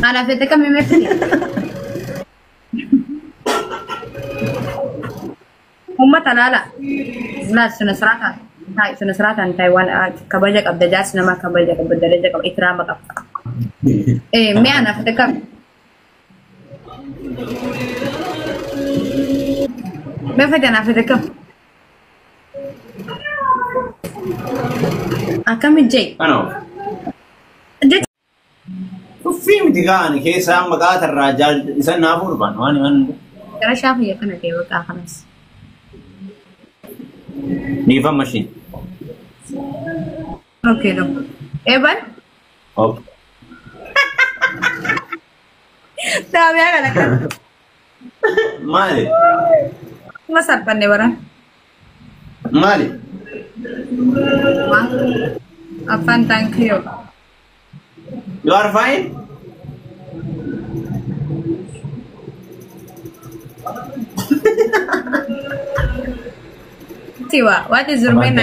أنا في كم مثلي هم تلالا لا سنسرات هاي سنسرات عن تايوان كبرجك أبدا جالس نما كبرجك أبدا درجك أو إكرامك إيه مي أنا في كم ما فدي أنا في كم أكمل جاي أنا جيت في متقان كيس أم مقات الرجال إنسان نافور بان وأنا ترى شافي يكنا كيف خلاص نيفا ماشين أوكي لو إيه بان أوكي تابع على كم مالي ما سرقني برا مالي ما أفان thank you you are fine Tiwa what is your main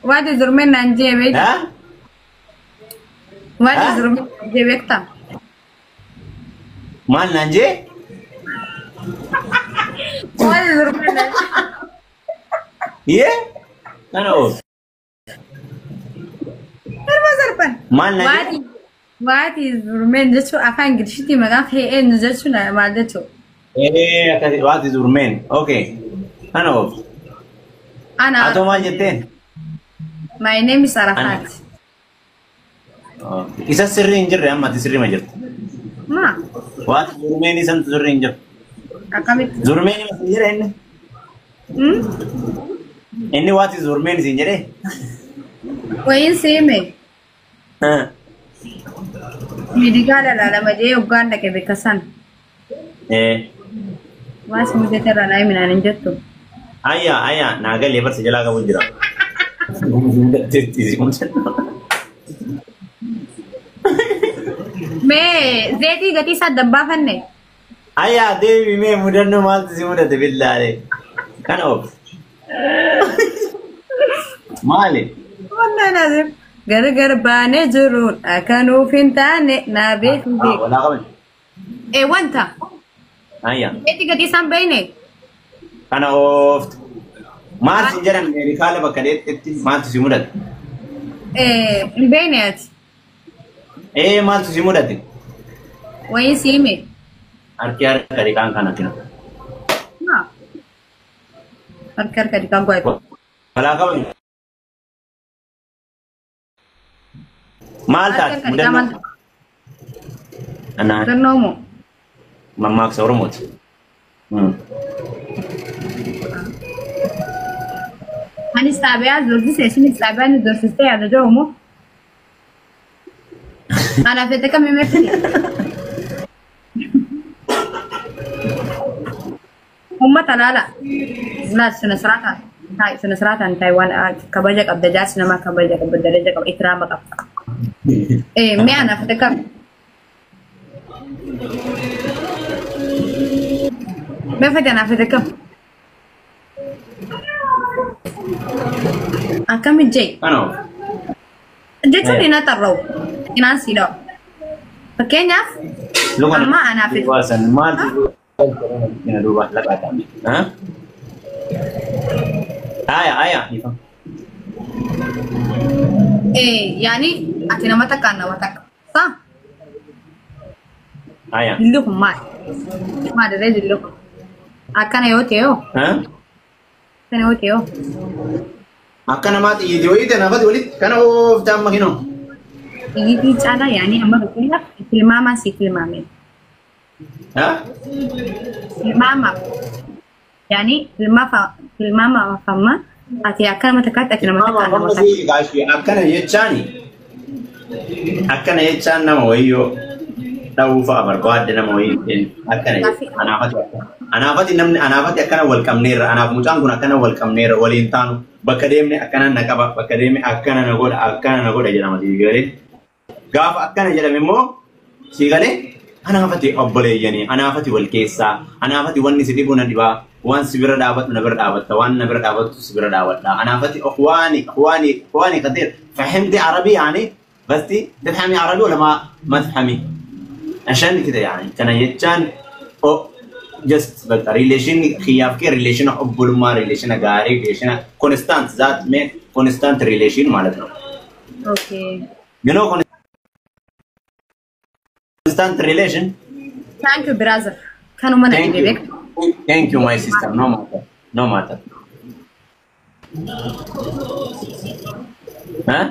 what is your main nanje wait ها what is your main nanje wait مال نانجي what is your main nanje إيه أنا أوف ما سرقن مال what نانجي what is your main جتو أفان قرشتي ما في إيه نزلتو نا ما دتو إيه كذي وات زورمين أوكي أنا أوف أنا أتو مال جتين my name is Arafat إذا سري إنجر أما تسري ما جرت ما وات زورمين إذا سري إنجر أكمل زورمين ما سنجر إنه إني وات زورمين سنجر وين سيمي ها ميديكال لا لما جاي أوغندا كبكسان إيه واس مجھے ترى لا من أنجتو أيا ناقل ليبر سجلا كابو جرا मैं ज़ेती गति सा दब्बा फन्ने أيا देवी में मुडन माल सिमुडा दे बिल्ला रे كان أوف مالي والله لازم غرغر باني جرون أكانوا فين نابيت بيك ولا قبل إيه وانت أيا ज़ेती गति सा بيني كان أوف مال سنجر أمريكا لبكرة مال سيمودا إيه بينات إيه مال سيمودا وين سيمي أركيار كاريكان كنا كنا ما أركر كذي كم قوي ولا قبل مال تات مدن أنا تنومو ماماك سورموت أنا استعبيا زوجي سيشني استعبيا ندور سستي هذا جومو أنا في كم مثلي هم تلالا لا سنسرات هاي سنسرات عن تايوان كبرجك أبدا جالس نما كبرجك أبدا درجك أو إكرامك إيه مي أنا في كم ما فدي أنا في كم أكمل جاي أنا جيت لنا ترو إنان سيلو فكينيا أما أنا في واسن مال كنا دوبا لا بعد ها آية إيه يعني أتينا متى كان متى صح آية لهم ما أدري لهم أكان يوتيو ها كان يوتيو أكنا ما تيجي ويد أنا بدي ولد كنا هو فتام مكينه يجي تعالى يعني أما بقول لك الماما سي المامي ها الماما يعني الماما فما أتي أكان متى كات أتينا متى ما كان ما زي قاشي أكنا يتشان نما ويو لو فا برباد نما ويو أكنا أنا فاتي أكنا والكم نير أنا مجان كنا أكنا والكم نير ولينتانو بكريمني أكنا نكابا بكريمني أكنا نقول أجل ما تيجي غيري غاف أكنا جل ممو سيغالي أنا فاتي أبلي يعني أنا فاتي والكيسة أنا فاتي واني سيديبونا دبا وان سبير دعوت نبر دعوت وان نبر دعوت سبير دعوت أنا فاتي أخواني كثير فهمتي عربي يعني بس تفهمي عربي ولا ما تفهمي عشان كده يعني كان يجان او just بس relation خياف كي relation حب ما relation غاري relation constant ذات में constant relation مالتنا. Okay. You know constant relation. Thank you, brother. كانوا منا Thank بيبيك. you. Thank you, my sister. No matter. No matter. Huh?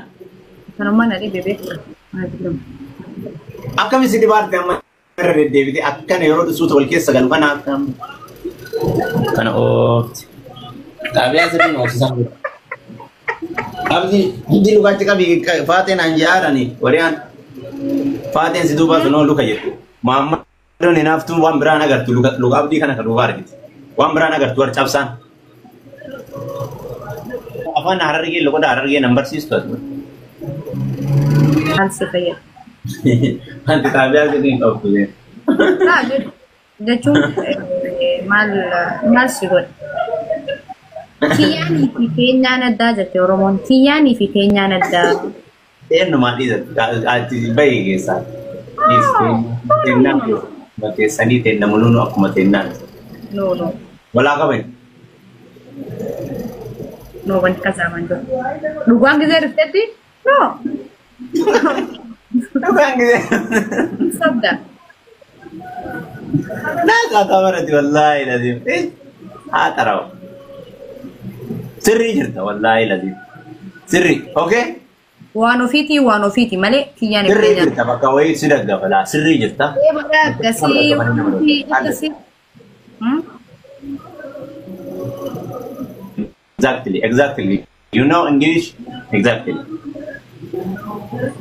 كانوا منا بيبيك. Akkam isi dibaarte amma irra deddeebite akkana yeroo dhusuuta wal keessa galu kana akkam kana oofti. Xaabiyaa sirriin oofsisan jiru. Abdi hindi lugaatti qabii faateen an jaarani wariyaan faateen si duuba sunoo luka jedhu. Maammaddoon hinaaftuun waan biraan agartu luka abdii kana kan duuba argiti. Waan biraan agartu war cabsaan. Afaan Harargee loqoda Harargee nan barsiistu ati. Hal sifayya. Anti xaabiyaa sirriin qabdu jee. Jechuun maal si godha? Kiyyaanii fi keenyaan addaa jette Oromoon. Kiyyaanii fi keenyaan addaa. Eenyumaa dhiisa ati bahee keessaa. Teennaan bakkeessanii teennamuun akkuma teennaan. No. Walaa qaban. No, wanti kasaaman jiru. Dhugaan gisee dhuftetti? No. Dhugaan gisee. Sabda. Naasaa tamarati wallaahi laziim. Haa xarawa. Sirrii jirta wallaahi laziim. Sirrii, okay? Waan ofiiti malee kiyyaan Sirrii jirta bakka wayii si daggafalaa. Sirrii jirta. Akkasii. Exactly. You know English? Exactly.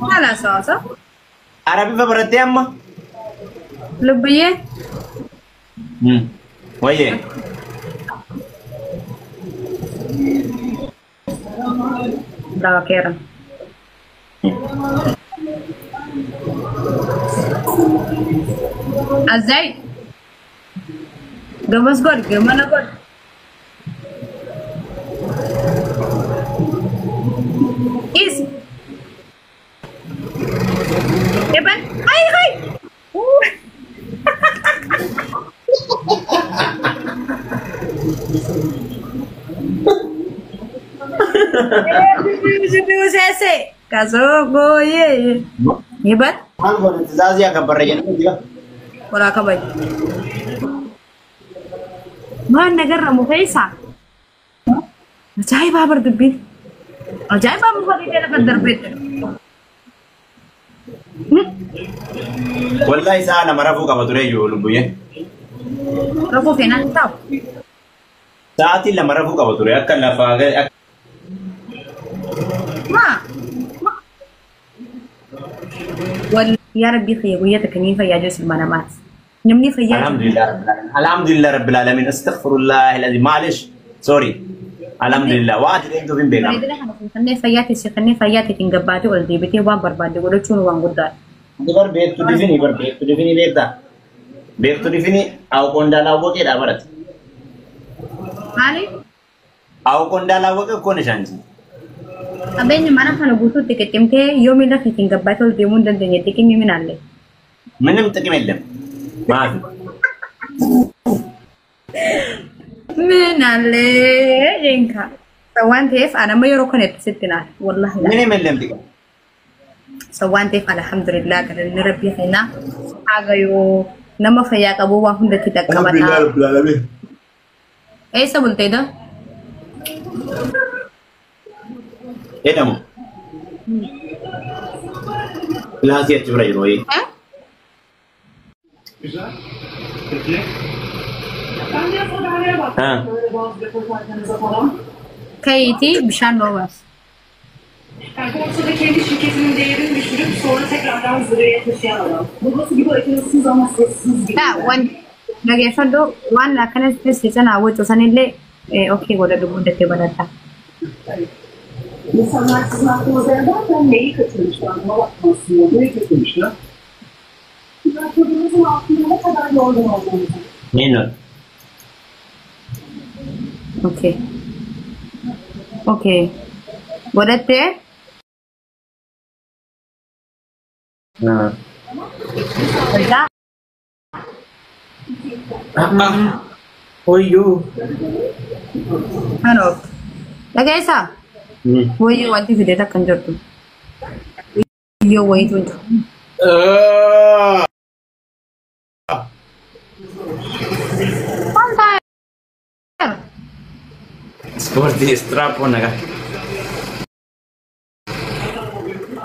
Haala sawaasa. Arabii fa barattee amma? Lubbiyyee. Wayyee. Brava Kera. Azai. Gamas god, gimana god? Is. Eban, hai. Ese. Kasih goye. Hebat. Maal godhe tizaazii akka barreeyyan jira. Wala kabaj. Maan nagarra mufeesa. Ajaa'iba bardubbi. Ajaa'iba mufadii lafa darbeette. Wallahi isaa lama rafuu qaba ture iyyuu lubbuyyee. Rafuu feenaan ta'u. Sa'aatii lama rafuu qaba ture akka lafaa يا ربي خير وياك كنيفة يا جوز المنامات نمني فيا الحمد لله رب العالمين استغفر الله الذي معلش سوري الحمد لله واحد عنده فين بينام خلني فياتي تنقباتي ولا دي بيتي وان بربادي ولا تشون وان قدار بر بيت تدفني بيت تدفني او كوندا وكي دا برت مالي او كوندا وكي كون شانسي أبين mana kana butuh tiket temke yomi na fiting gabat ol dimun dan denya tiket mimin alle. Minum tiket melem. Maaf. Min alle jengka. Sawan tef ana mayo konet sitina wallahi. Minum melem tiket. Sawan tef alhamdulillah kada ni rabbi khina. Aga yo nama faya kabu wa hunda kita kabata. Alhamdulillah rabbil alamin. ऐसा बोलते हैं ना Edamu. Lahasiya cibra yiroi. Güzel. Peki. Ha. kayti bishan novas. Yani borsada kendi şirketinin değerini düşürüp sonra tekrardan zirveye taşıyan adam. Burası gibi akılsız ama sessiz gibi. Ta wan nagefado wan la kana sisi sana wuto sanille okay goda dubu da ke badata. İnsanlar sizin aklınıza ederken neyi kaçırmışlar? Buna bakmasınlar. Neyi kaçırmışlar? Çocuğunuzun aklında ne kadar yorgun olduğunuzu. Minut. Okay. Okay. Godate? Kerja. Wayyo. Ano? Lagay isa. Wayyo, wanti video takkan jirtu. Wayyo, wayyo. Pantai. Seperti strap pun agak.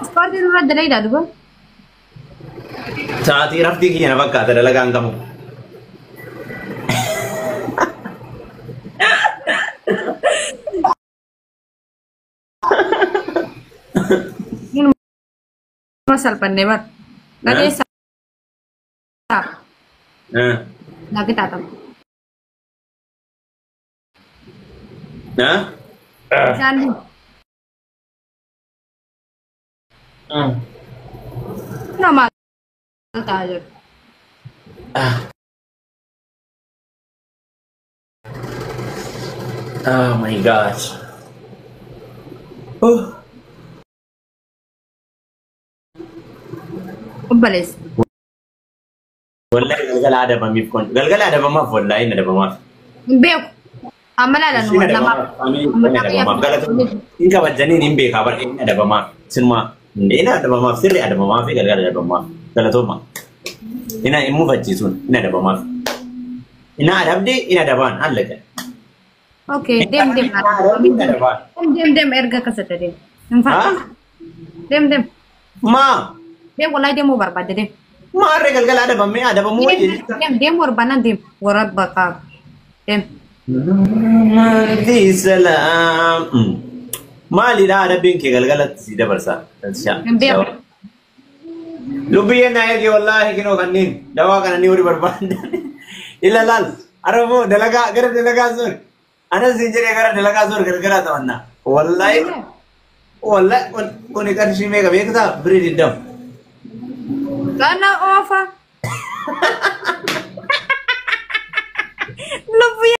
Seperti itu ada lagi dah, bukan? Saat ini rafti kian apa kata adalah kamu. Ini masal pandai bar. Lagi isa. Lagi tatam. Nah? Jangan. Nama tahu. Oh my gosh. Balis. Wallahi galgala ada bamif kon. Galgala ada bamaf wallahi ina da bamaf. Bek. Amala da no nama. In ka bajani nin be ka bar ina da bamaf. Sinma ina da bamaf sirri ada bamaf galgala da bamaf. Gala to ma. Ina in mu fajji sun ina da bamaf. Ina da abdi ina da ban Allah ka. Okay, dem erga kasata dem. Dem. Ma. Dem wallahi dem ubar pada dem. Ma re galgala ada bamme ada bamu waje. Dem urbana dem warab baka. Dem. Di salam. Mali da ada binki galgala si da barsa. Dem. Lubiya na yake wallahi kino kanin. Dawa kana ni wuri barbanda. Illa lal. Arabu dalaga gar dalaga sun. Ana zinjire gara dalaga zur galgala ta wanna. Wallahi kuni karshi me ga bekta bridin dam. Kana ofa.